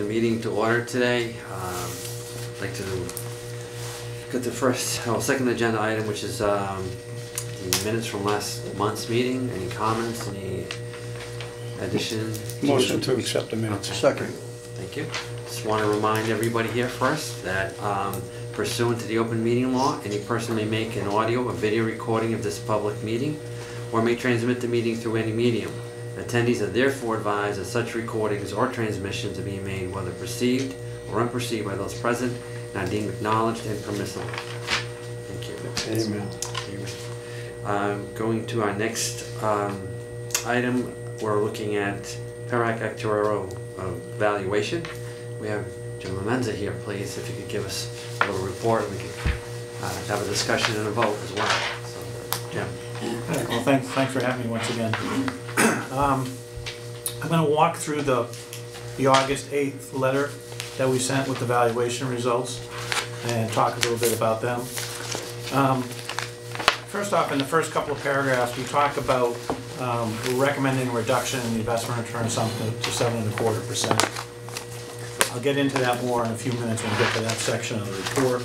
meeting to order today. I'd like to get the second agenda item, which is the minutes from last month's meeting. Any comments, any addition? Motion to accept the minutes. Second. Thank you. Just want to remind everybody here first that pursuant to the open meeting law, any person may make an audio or video recording of this public meeting or may transmit the meeting through any medium. Attendees are therefore advised that such recordings or transmissions are being made whether perceived or unperceived by those present and are deemed acknowledged and permissible. Thank you. Amen. Going to our next item, we're looking at PERAC actuarial valuation. We have Jim Amenza here, please, if you could give us a little report, and we could have a discussion and a vote as well. So, Jim. Well, thanks for having me once again. I'm going to walk through the August 8th letter that we sent with the valuation results and talk a little bit about them. First off, in the first couple of paragraphs, we talk about we're recommending a reduction in the investment return assumption to 7.25%. I'll get into that more in a few minutes when we get to that section of the report.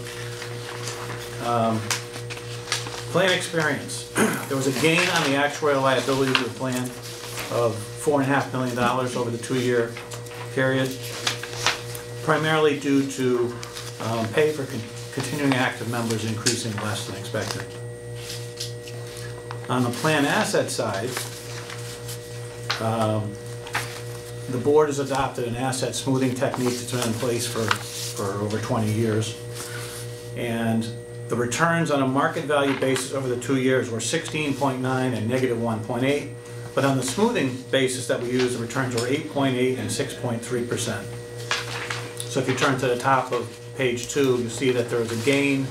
Plan experience. There was a gain on the actuarial liabilities of the plan of $4.5 million over the 2-year period, primarily due to pay for continuing active members increasing less than expected. On the plan asset side, the board has adopted an asset smoothing technique that's been in place for over 20 years. And the returns on a market value basis over the 2 years were 16.9 and negative 1.8. But on the smoothing basis that we use, the returns were 8.8 and 6.3%. So if you turn to the top of page 2, you see that there was a gain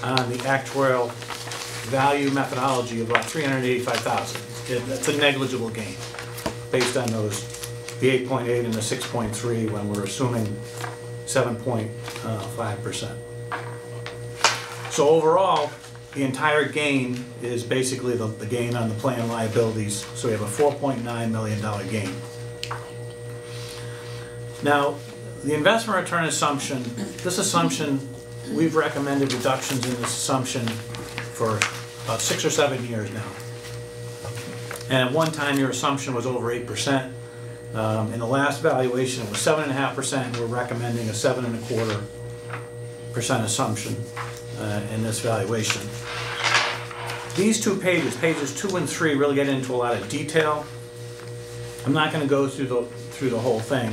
on the actuarial value methodology of about $385,000. That's a negligible gain based on the 8.8 and the 6.3 when we're assuming 7.5%. So overall, the entire gain is basically the gain on the plan liabilities. So we have a $4.9 million gain. Now, the investment return assumption, this assumption, we've recommended reductions in this assumption for about 6 or 7 years now. And at one time, your assumption was over 8%. In the last valuation, it was 7.5%, and we're recommending a 7.25% assumption in this valuation. These two pages, pages 2 and 3, really get into a lot of detail. I'm not going to go through the whole thing,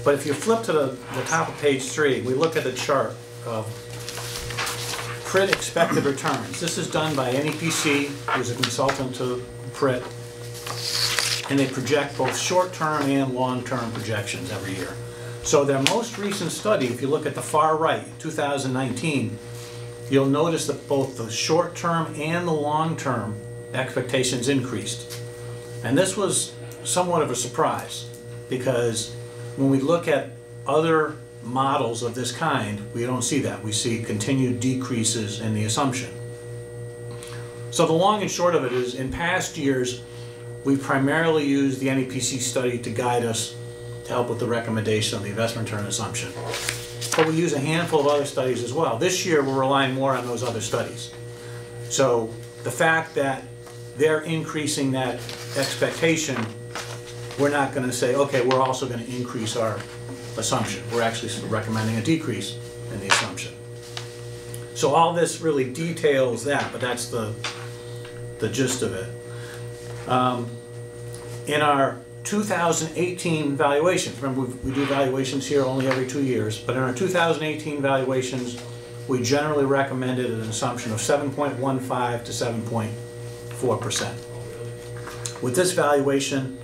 but if you flip to the top of page 3, we look at the chart of PRIT expected returns. This is done by NEPC, who's a consultant to PRIT, and they project both short-term and long-term projections every year. So their most recent study, if you look at the far right, 2019, you'll notice that both the short-term and the long-term expectations increased. And this was somewhat of a surprise, because when we look at other models of this kind, we don't see that. We see continued decreases in the assumption. So the long and short of it is, in past years, we primarily used the NEPC study to guide us to help with the recommendation of the investment return assumption. But we use a handful of other studies as well. This year, we're relying more on those other studies. So the fact that they're increasing that expectation, we're not going to say, okay, we're also going to increase our assumption. We're actually recommending a decrease in the assumption. So all this really details that, but that's the gist of it. In our 2018 valuations, remember we do valuations here only every 2 years, but in our 2018 valuations, we generally recommended an assumption of 7.15 to 7.4%. With this valuation,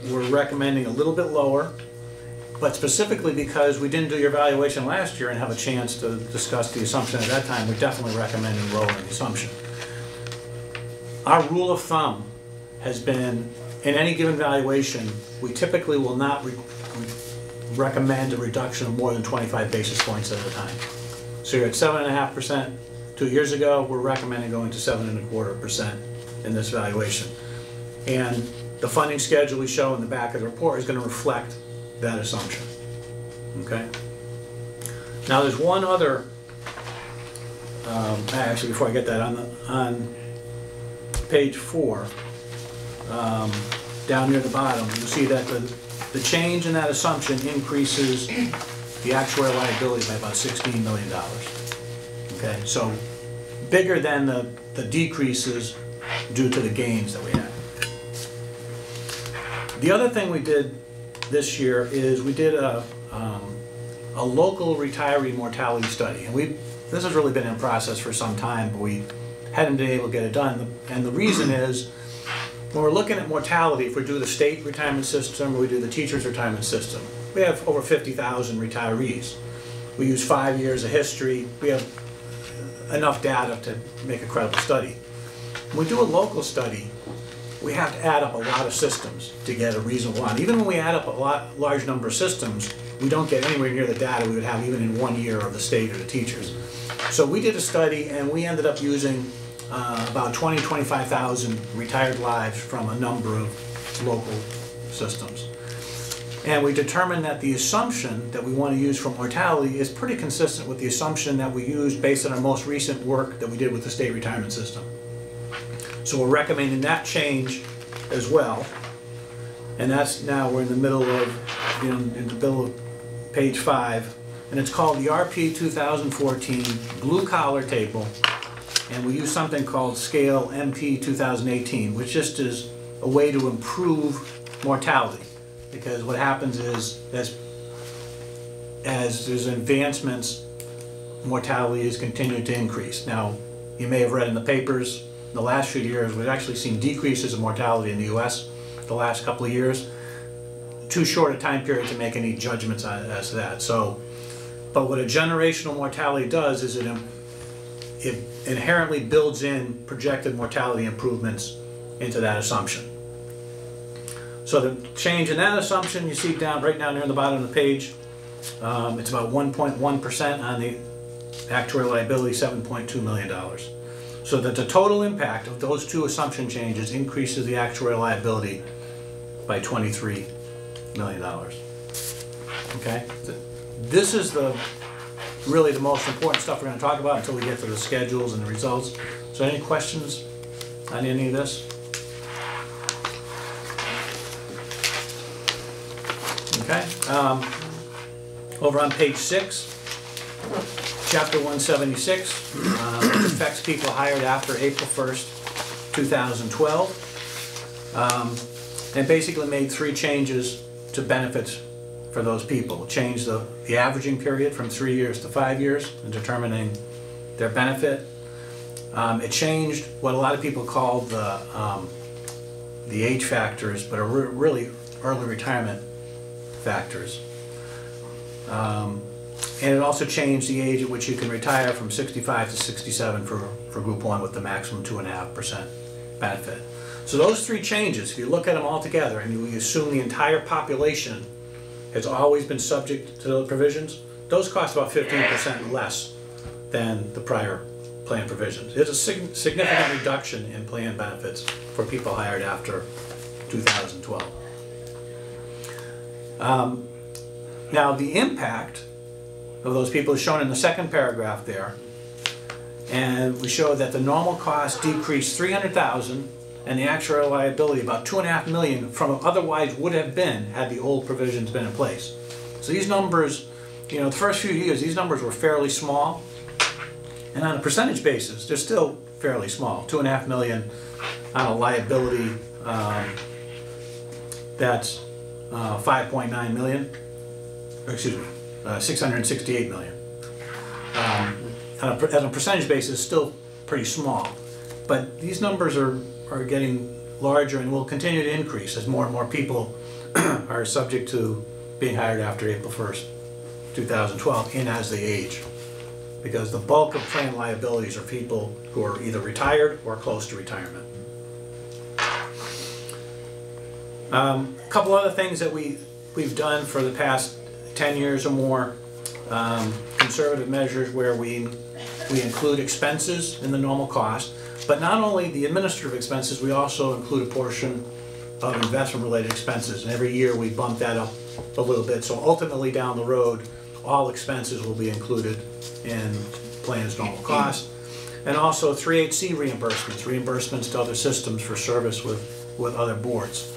we're recommending a little bit lower, but specifically because we didn't do your valuation last year and have a chance to discuss the assumption at that time, we're definitely recommending lowering the assumption. Our rule of thumb has been, in any given valuation, we typically will not recommend a reduction of more than 25 basis points at a time. So you're at 7.5% 2 years ago, we're recommending going to 7.25% in this valuation. And the funding schedule we show in the back of the report is going to reflect that assumption. Okay? Now there's one other, actually before I get that, on page 4, down near the bottom, you see that the change in that assumption increases the actuarial liability by about $16 million. Okay, so bigger than the decreases due to the gains that we had. The other thing we did this year is we did a local retiree mortality study, and this has really been in process for some time, but we hadn't been able to get it done. And the reason is, when we're looking at mortality, if we do the state retirement system or we do the teachers' retirement system, we have over 50,000 retirees. We use 5 years of history. We have enough data to make a credible study. When we do a local study, we have to add up a lot of systems to get a reasonable one. Even when we add up a large number of systems, we don't get anywhere near the data we would have even in 1 year of the state or the teachers. So we did a study, and we ended up using about 25,000 retired lives from a number of local systems. And we determined that the assumption that we want to use for mortality is pretty consistent with the assumption that we used based on our most recent work that we did with the state retirement system. So we're recommending that change as well. And that's now, we're in the middle of, in the middle of page 5, and it's called the RP 2014 Blue Collar Table, and we use something called Scale MP 2018, which just is a way to improve mortality. Because what happens is, as there's advancements, mortality is continuing to increase. Now, you may have read in the papers, in the last few years, we've actually seen decreases in mortality in the US the last couple of years. Too short a time period to make any judgments as to that. So, but what a generational mortality does is it inherently builds in projected mortality improvements into that assumption. So the change in that assumption, you see right down there on the bottom of the page, it's about 1.1% on the actuarial liability, $7.2 million. So that the total impact of those two assumption changes increases the actuarial liability by $23 million. Okay? This is really the most important stuff we're going to talk about until we get to the schedules and the results. So any questions on any of this? Okay. Over on page 6, chapter 176, affects people hired after April 1st, 2012, and basically made 3 changes to benefits for those people. Changed the averaging period from 3 years to 5 years in determining their benefit. It changed what a lot of people call the age factors, but are really early retirement factors. And it also changed the age at which you can retire from 65 to 67 for Group 1 with the maximum 2.5% benefit. So those 3 changes, if you look at them all together and you assume the entire population has always been subject to those provisions, those cost about 15% less than the prior plan provisions. It's a significant reduction in plan benefits for people hired after 2012. Now the impact of those people is shown in the second paragraph there, and we show that the normal cost decreased $300,000 and the actuarial liability about $2.5 million from what otherwise would have been had the old provisions been in place. So these numbers, the first few years, these numbers were fairly small, and on a percentage basis, they're still fairly small. $2.5 million on a liability that's 5.9 million, or excuse me, 668 million. On a percentage basis, still pretty small, but these numbers are getting larger and will continue to increase as more and more people are subject to being hired after April 1st, 2012, and as they age. Because the bulk of plan liabilities are people who are either retired or close to retirement. A couple other things that we've done for the past 10 years or more, conservative measures where we include expenses in the normal cost, but not only the administrative expenses, we also include a portion of investment-related expenses, and every year we bump that up a little bit. So ultimately down the road, all expenses will be included in plan's normal cost. And also 3HC reimbursements to other systems for service with other boards.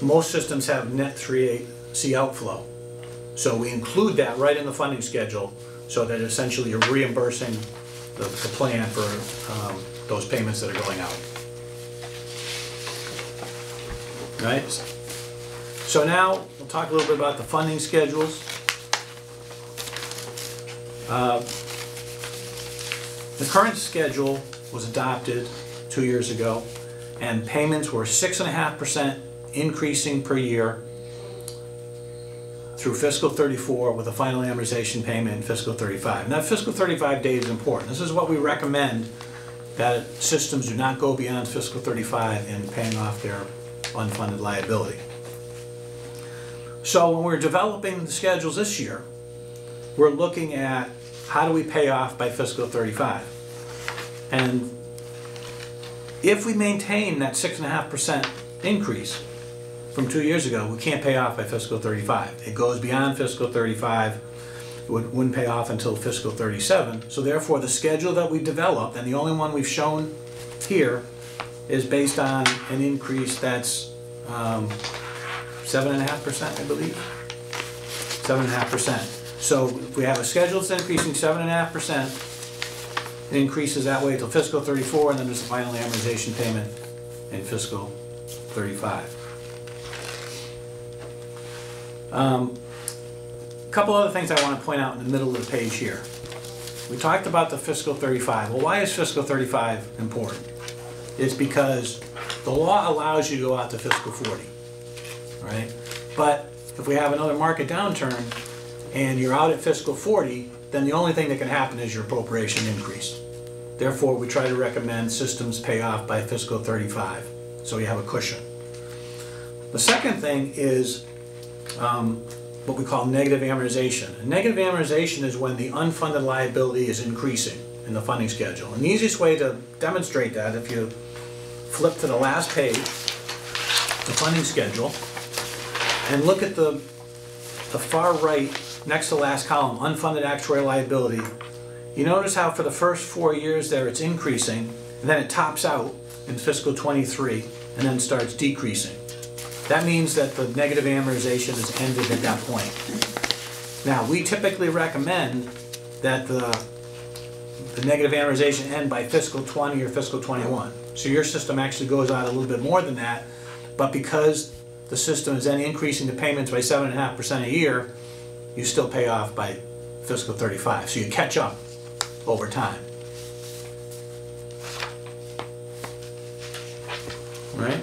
Most systems have net 3HC outflow. So we include that right in the funding schedule so that essentially you're reimbursing the plan for those payments that are going out. Right? So now we'll talk a little bit about the funding schedules. The current schedule was adopted 2 years ago, and payments were 6.5% increasing per year through fiscal 34 with a final amortization payment in fiscal 35. And that fiscal 35 date is important. This is what we recommend, that systems do not go beyond fiscal 35 in paying off their unfunded liability. So when we're developing the schedules this year, we're looking at how do we pay off by fiscal 35. And if we maintain that 6.5% increase from 2 years ago, we can't pay off by fiscal 35. It goes beyond fiscal 35, it wouldn't pay off until fiscal 37. So therefore the schedule that we developed, and the only one we've shown here, is based on an increase that's 7.5%, I believe. 7.5%. So if we have a schedule that's increasing 7.5%, it increases that way until fiscal 34, and then there's a final amortization payment in fiscal 35. A couple other things I want to point out in the middle of the page here. We talked about the fiscal 35. Well, why is fiscal 35 important? It's because the law allows you to go out to fiscal 40, right? But if we have another market downturn and you're out at fiscal 40, then the only thing that can happen is your appropriation increase. Therefore, we try to recommend systems pay off by fiscal 35, so you have a cushion. The second thing is what we call negative amortization. And negative amortization is when the unfunded liability is increasing in the funding schedule. And the easiest way to demonstrate that, if you flip to the last page, the funding schedule, and look at the far right, next to the last column, unfunded actuarial liability, you notice how for the first 4 years there it's increasing, and then it tops out in fiscal 23, and then starts decreasing. That means that the negative amortization is ended at that point. Now, we typically recommend that the negative amortization end by fiscal 20 or fiscal 21. So your system actually goes out a little bit more than that, but because the system is then increasing the payments by 7.5% a year, you still pay off by fiscal 35. So you catch up over time. Right?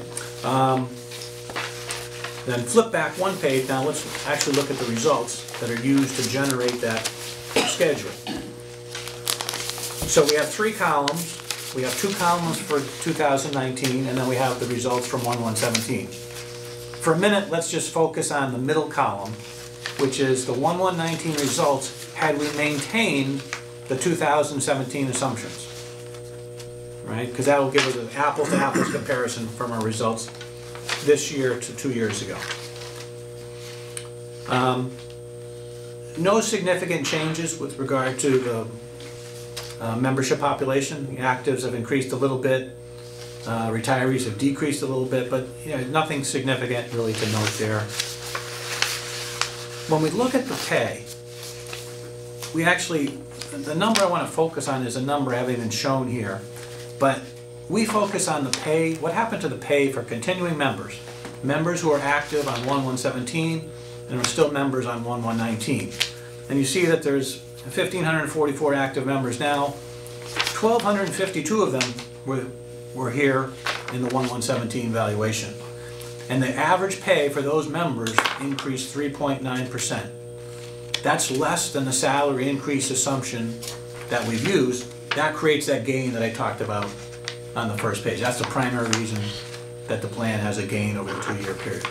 Then flip back one page. Now let's actually look at the results that are used to generate that schedule. So we have 3 columns. We have 2 columns for 2019, and then we have the results from 1/1/17. For a minute, let's just focus on the middle column, which is the 1/1/19 results had we maintained the 2017 assumptions. Right? Because that will give us an apples-to-apples comparison from our results this year to 2 years ago. No significant changes with regard to the membership population. The actives have increased a little bit, retirees have decreased a little bit, but nothing significant really to note there. When we look at the pay, we actually, the number I want to focus on is a number I haven't even shown here, but we focus on the pay, what happened to the pay for continuing members. Members who are active on 1/1/17 and are still members on 1/1/19. And you see that there's 1,544 active members now. 1,252 of them were here in the 1/1/17 valuation. And the average pay for those members increased 3.9%. That's less than the salary increase assumption that we've used. That creates that gain that I talked about on the first page. That's the primary reason that the plan has a gain over the 2-year period.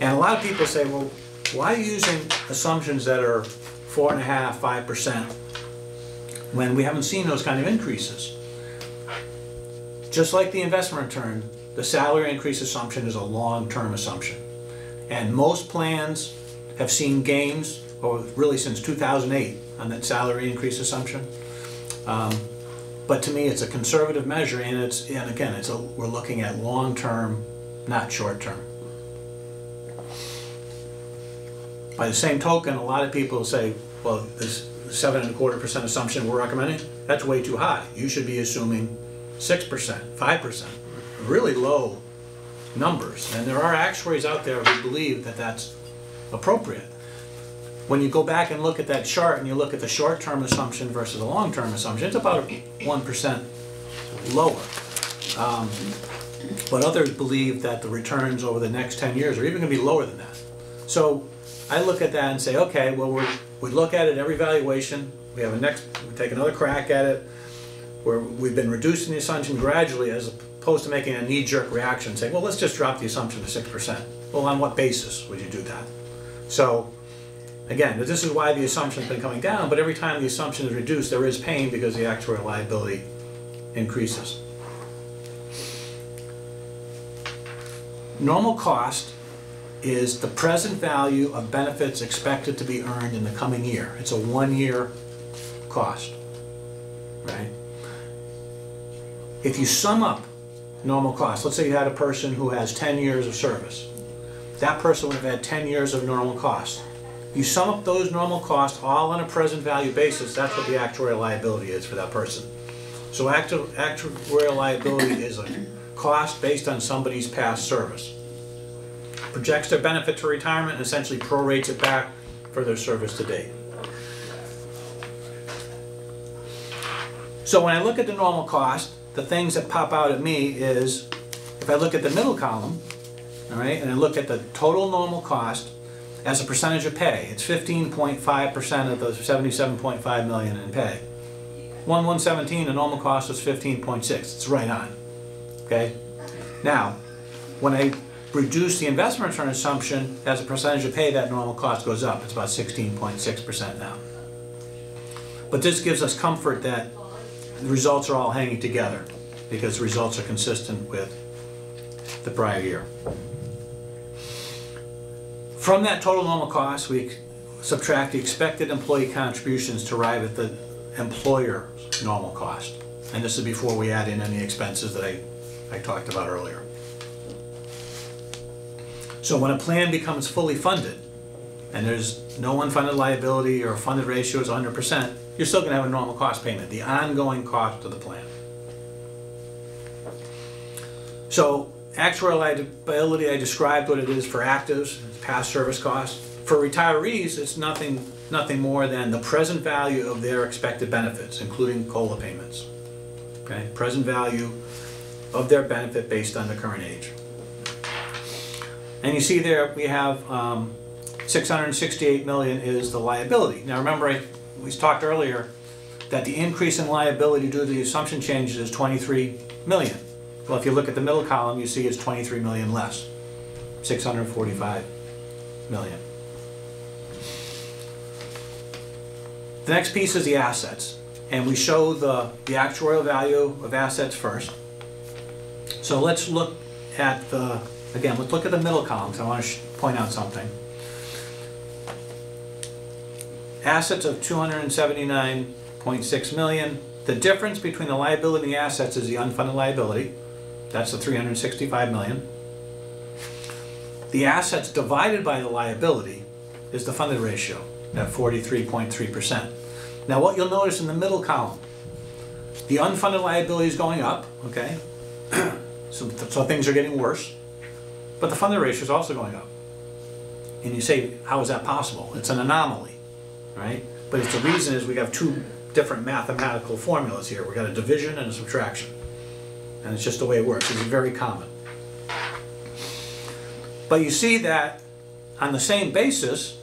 And a lot of people say, well, why are you using assumptions that are 4.5%, 5% when we haven't seen those kind of increases? Just like the investment return, the salary increase assumption is a long-term assumption. And most plans have seen gains, or really since 2008, on that salary increase assumption. But to me, it's a conservative measure, and again, we're looking at long-term, not short-term. By the same token, a lot of people say, well, this 7.25% assumption we're recommending, that's way too high. You should be assuming 6%, 5%, really low numbers. And there are actuaries out there who believe that that's appropriate. When you go back and look at that chart and you look at the short-term assumption versus the long-term assumption, it's about 1% lower. But others believe that the returns over the next 10 years are even going to be lower than that. So I look at that and say, okay, well, we look at it every valuation. We take another crack at it, where we've been reducing the assumption gradually as opposed to making a knee-jerk reaction, saying, well, let's just drop the assumption to 6%. Well, on what basis would you do that? So, again, this is why the assumption's been coming down, but every time the assumption is reduced, there is pain because the actuarial liability increases. Normal cost is the present value of benefits expected to be earned in the coming year. It's a one-year cost, right? If you sum up normal cost, let's say you had a person who has 10 years of service. That person would have had 10 years of normal cost. You sum up those normal costs all on a present value basis, that's what the actuarial liability is for that person. So actuarial liability is a cost based on somebody's past service. Projects their benefit to retirement and essentially prorates it back for their service to date. So when I look at the normal cost, the things that pop out at me is, if I look at the middle column, all right, and I look at the total normal cost as a percentage of pay, it's 15.5% of the 77.5 million in pay. 1/117, the normal cost was 15.6. It's right on. Okay. Now, when I reduce the investment return assumption as a percentage of pay, that normal cost goes up. It's about 16.6% now. But this gives us comfort that the results are all hanging together because the results are consistent with the prior year. From that total normal cost, we subtract the expected employee contributions to arrive at the employer's normal cost. And this is before we add in any expenses that I talked about earlier. So when a plan becomes fully funded, and there's no unfunded liability or funded ratio is 100%, you're still going to have a normal cost payment, the ongoing cost of the plan. So actuarial liability, I described what it is for actives, past service costs. For retirees, it's nothing more than the present value of their expected benefits, including COLA payments. Okay, present value of their benefit based on the current age. And you see there we have 668 million is the liability. Now remember, we talked earlier that the increase in liability due to the assumption changes is 23 million. Well, if you look at the middle column, you see it's 23 million less, 645 million. The next piece is the assets, and we show the actuarial value of assets first. So let's look at let's look at the middle column, because I want to point out something. Assets of 279.6 million. The difference between the liability and the assets is the unfunded liability. That's the 365 million. The assets divided by the liability is the funded ratio at 43.3%. Now what you'll notice in the middle column, the unfunded liability is going up, okay? So things are getting worse, but the funded ratio is also going up. And you say, how is that possible? It's an anomaly, right? But the reason is we have two different mathematical formulas here. We've got a division and a subtraction. And it's just the way it works. It's very common. But you see that on the same basis,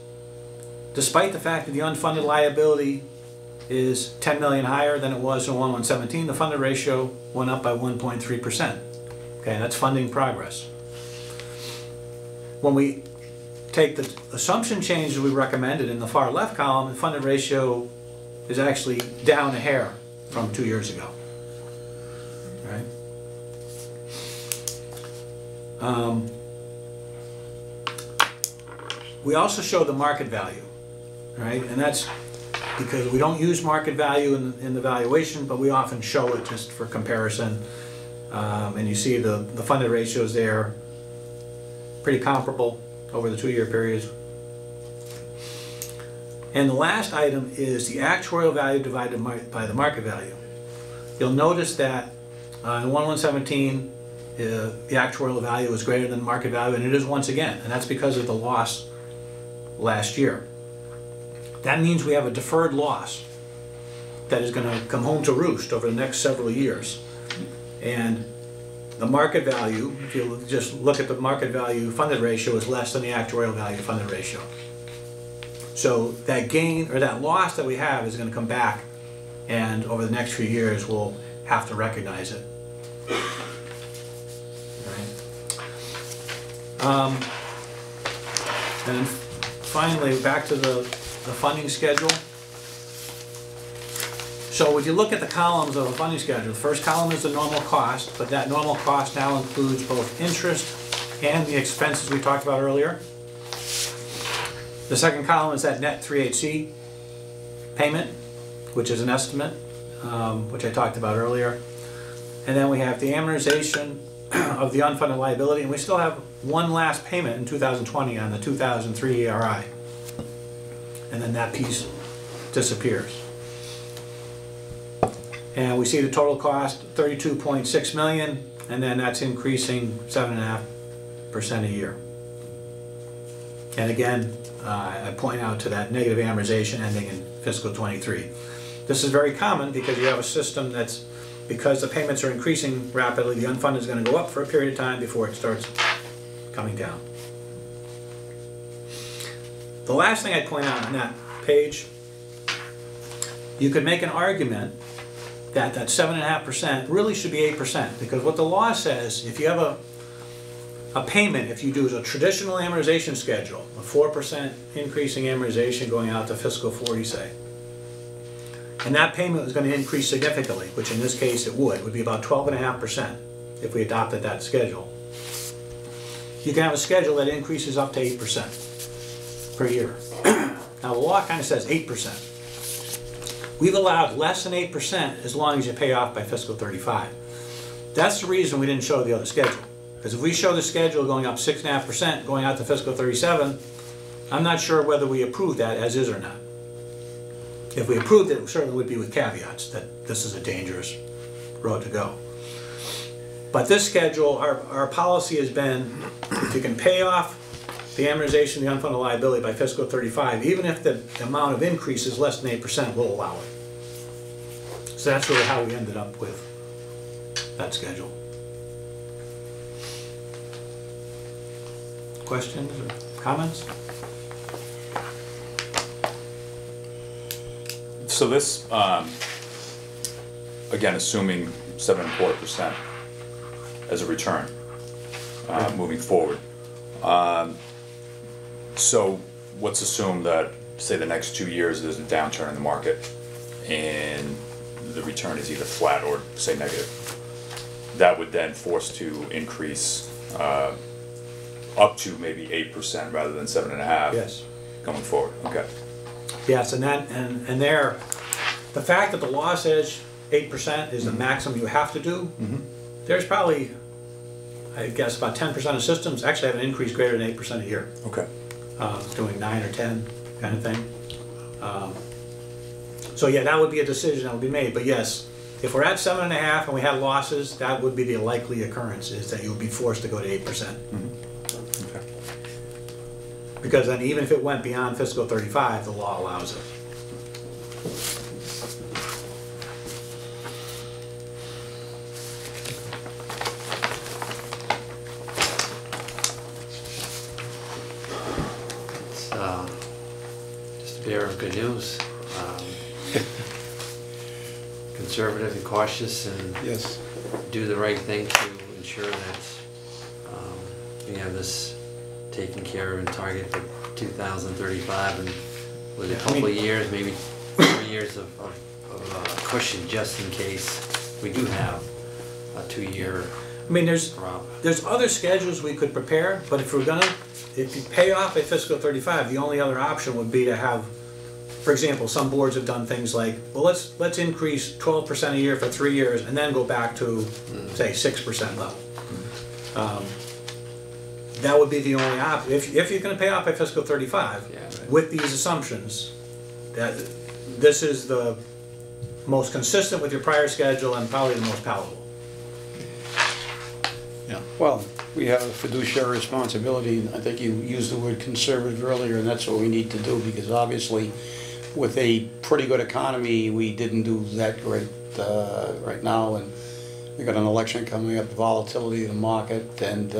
despite the fact that the unfunded liability is 10 million higher than it was in 1/117, the funded ratio went up by 1.3%. Okay, that's funding progress. When we take the assumption changes we recommended in the far left column, the funded ratio is actually down a hair from 2 years ago. Right? we also show the market value, right? And that's because we don't use market value in the valuation, but we often show it just for comparison. And you see the funded ratios there, pretty comparable over the 2-year periods. And the last item is the actuarial value divided by the market value. You'll notice that in 1117, the actuarial value is greater than market value, and it is once again, and that's because of the loss last year. That means we have a deferred loss that is going to come home to roost over the next several years. And the market value, if you just look at the market value funded ratio, is less than the actuarial value funded ratio. So that gain or that loss that we have is going to come back, and over the next few years we'll have to recognize it. All right. And then finally, back to the funding schedule. So when you look at the columns of a funding schedule, the first column is the normal cost, but that normal cost now includes both interest and the expenses we talked about earlier. The second column is that net 3HC payment, which is an estimate, which I talked about earlier. And then we have the amortization of the unfunded liability, and we still have one last payment in 2020 on the 2003 ERI. And then that piece disappears. And we see the total cost, 32.6 million, and then that's increasing 7.5% a year. And again, I point out to that negative amortization ending in fiscal 23. This is very common because you have a system that's, because the payments are increasing rapidly, the unfunded is going to go up for a period of time before it starts coming down. The last thing I'd point out on that page, you could make an argument that that 7.5% really should be 8%, because what the law says, if you have a payment, if you do a traditional amortization schedule, a 4% increasing amortization going out to fiscal 40, say, and that payment is going to increase significantly, which in this case it would be about 12.5% if we adopted that schedule. You can have a schedule that increases up to 8% per year. Now the law kind of says 8%. We've allowed less than 8% as long as you pay off by fiscal 35. That's the reason we didn't show the other schedule. Because if we show the schedule going up 6.5% going out to fiscal 37, I'm not sure whether we approve that as is or not. If we approved it, it certainly would be with caveats that this is a dangerous road to go. But this schedule, our policy has been, if you can pay off the amortization of the unfunded liability by fiscal 35, even if the amount of increase is less than 8%, we'll allow it. So that's really how we ended up with that schedule. Questions or comments? So this, again, assuming 7.25% as a return moving forward. So let's assume that, say, the next 2 years there's a downturn in the market and the return is either flat or, say, negative. That would then force to increase up to maybe 8% rather than 7.5%. Yes. Going forward. Okay. Yes, and there, the fact that the law says 8% is the maximum you have to do, there's probably, I guess, about 10% of systems actually have an increase greater than 8% a year. Okay. Doing 9 or 10 kind of thing. So yeah, that would be a decision that would be made. But yes, if we're at 7.5 and we had losses, that would be the likely occurrence, is that you would be forced to go to 8%. Okay. Because then even if it went beyond fiscal 35, the law allows it. Just a bearer of good news. Conservative and cautious, and Yes. do the right thing to ensure that we have this taken care of and target to 2035, and with a couple of years, maybe 4 years of cushion just in case we do have a 2-year I mean, Rob. there's other schedules we could prepare, but if you pay off at fiscal 35, the only other option would be to have, for example, some boards have done things like, well, let's increase 12% a year for 3 years and then go back to, say, 6% level. That would be the only option. If you're gonna pay off by fiscal 35, Yeah. with these assumptions, that this is the most consistent with your prior schedule and probably the most palatable. Yeah, well, we have a fiduciary responsibility. I think you used the word conservative earlier, and that's what we need to do, because obviously, with a pretty good economy, we didn't do that great right now, and we got an election coming up, volatility of the market, and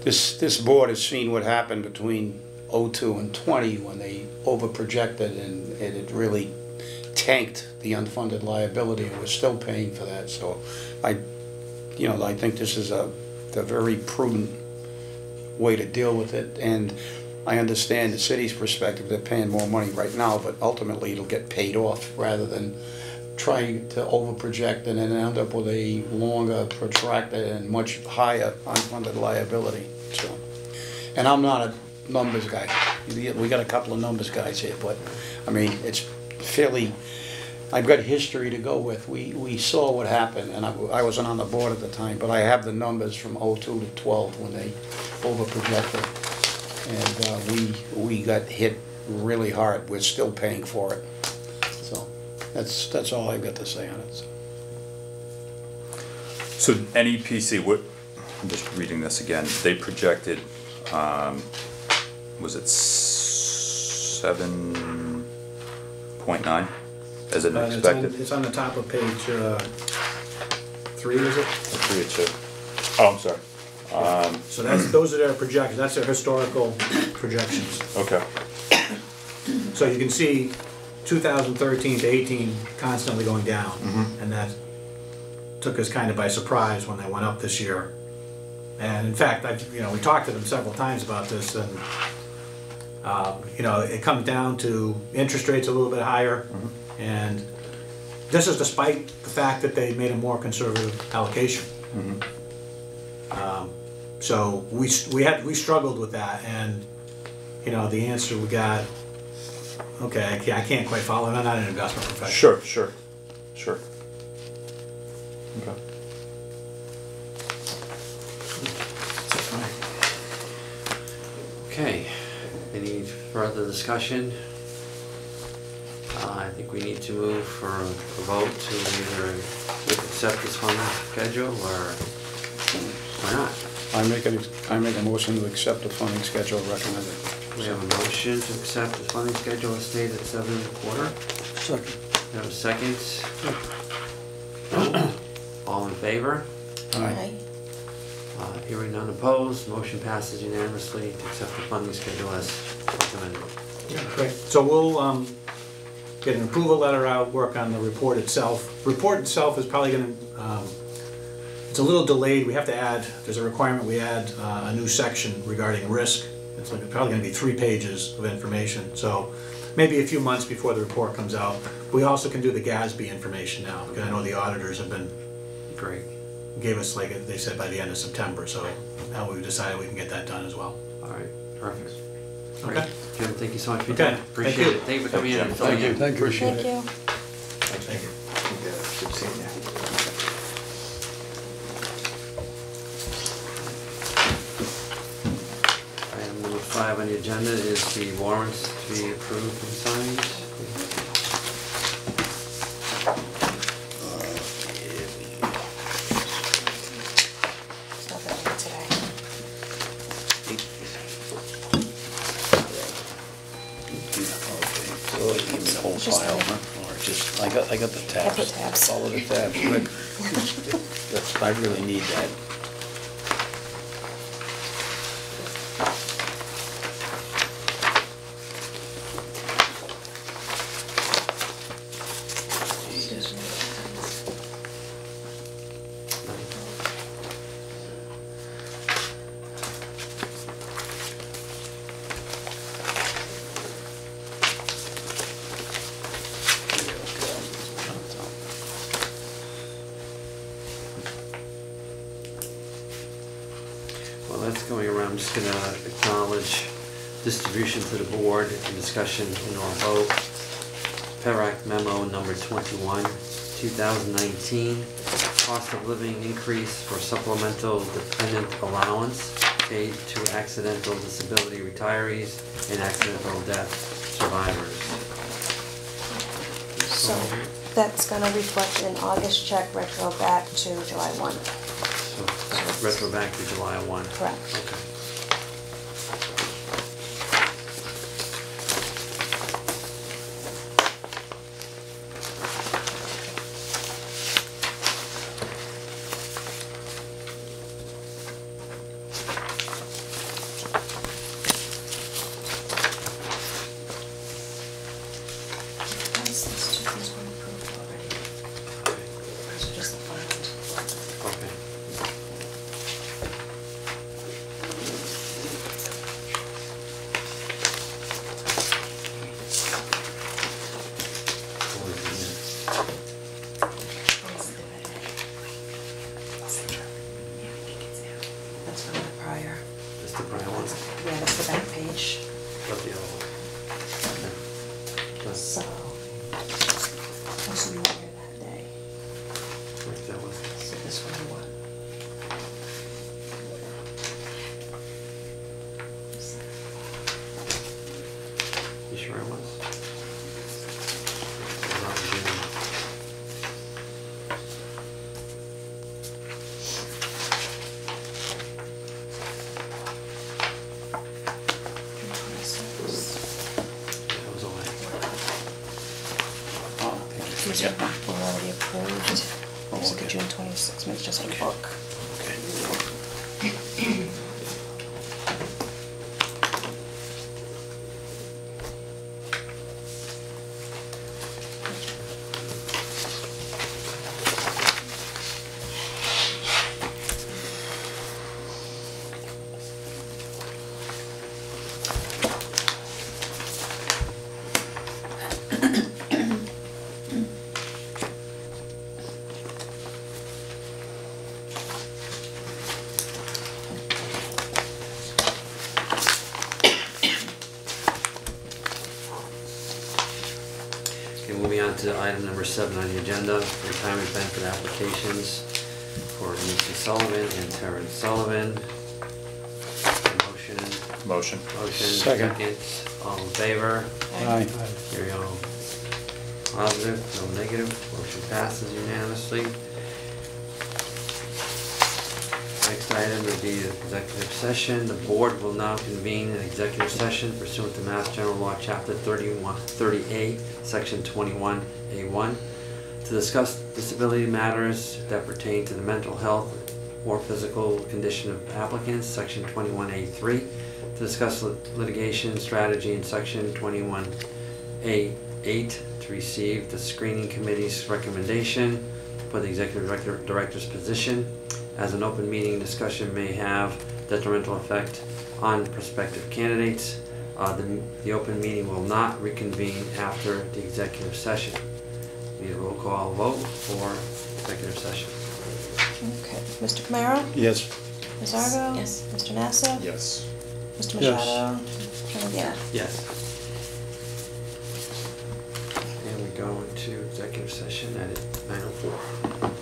this board has seen what happened between '02 and '20 when they overprojected, and it really tanked the unfunded liability, and we're still paying for that. So I think this is a very prudent way to deal with it, and I understand the city's perspective, they're paying more money right now, but ultimately it'll get paid off rather than trying to overproject and then end up with a longer, protracted, and much higher unfunded liability. So, and I'm not a numbers guy. We got a couple of numbers guys here, but I mean, it's fairly, I've got history to go with. We saw what happened, and I wasn't on the board at the time, but I have the numbers from '02 to '12 when they overprojected, and we got hit really hard. We're still paying for it. So that's all I've got to say on it. So NEPC, I'm just reading this again, they projected, was it 7.9 as an expected? It's on the top of page 3, is it? 3 or 2. Oh, I'm sorry. So those are their projections, that's their historical projections. Okay. So you can see 2013 to 18 constantly going down, and that took us kind of by surprise when they went up this year. And in fact, we talked to them several times about this, and it comes down to interest rates a little bit higher, and this is despite the fact that they made a more conservative allocation. So we struggled with that, and the answer we got, okay, I can't quite follow it. I'm not an investment professional. Sure. Okay. Okay, any further discussion? I think we need to move for a vote to either accept this funding schedule or not. I make a motion to accept the funding schedule recommended. We have a motion to accept the funding schedule as stated at 7.25. Second. We have a second. All in favor? Aye. Hearing none opposed, motion passes unanimously to accept the funding schedule as recommended. Great. So we'll get an approval letter out, work on the report itself. Report itself is probably going to, it's a little delayed. We have to add, there's a requirement we add a new section regarding risk. It's probably going to be 3 pages of information. So maybe a few months before the report comes out. We also can do the GASB information now, because I know the auditors have been, Great. gave us, like they said, by the end of September. So now we've decided we can get that done as well. All right, perfect. Okay. Kevin, thank you so much for your Okay, time. thank Appreciate you. it. Thank you for coming in and filling in. Thank you. Thank you. Thank you. Item number 5 on the agenda is the warrants to be approved and signed. The whole file, huh? Or just, I got the tabs. I put tabs. Follow the tabs, good. I really need that. I'm just gonna acknowledge distribution to the board and discussion in our vote. PERAC memo number 21, 2019, cost of living increase for supplemental dependent allowance paid to accidental disability retirees and accidental death survivors. So that's gonna reflect an August check retro back to July 1. So retro back to July 1. Correct. Okay. These were approved already. Those are just the final. Okay. What was in there? That's from the prior. Just the prior one? Yeah, that's the back page. Not the other one. Okay. That's- So, also you were here that day. Right, that was, So this one you want. you sure it was? It was not June. That was away. These were already approved. These are the June 26th, it's just a book. Okay, moving on to item number 7 on the agenda, retirement benefit applications for Nancy Sullivan and Terrence Sullivan. Motion, Motion. Second. all in favor? Aye. Here you go. Positive, no negative, motion passes unanimously. Next item would be the executive session. The board will now convene an executive session pursuant to Mass General Law, Chapter 30A, Section 21A1, to discuss disability matters that pertain to the mental health or physical condition of applicants, Section 21A3, to discuss litigation strategy in Section 21A8, to receive the screening committee's recommendation for the executive director's position, as an open meeting discussion may have detrimental effect on prospective candidates. The open meeting will not reconvene after the executive session. Need a roll call vote for executive session. Okay, Mr. Camaro? Yes. Ms. Argo? Yes. Mr. Nassa? Yes. Mr. Yes. Machado? And yeah. Yes. And we go into executive session at 9:04.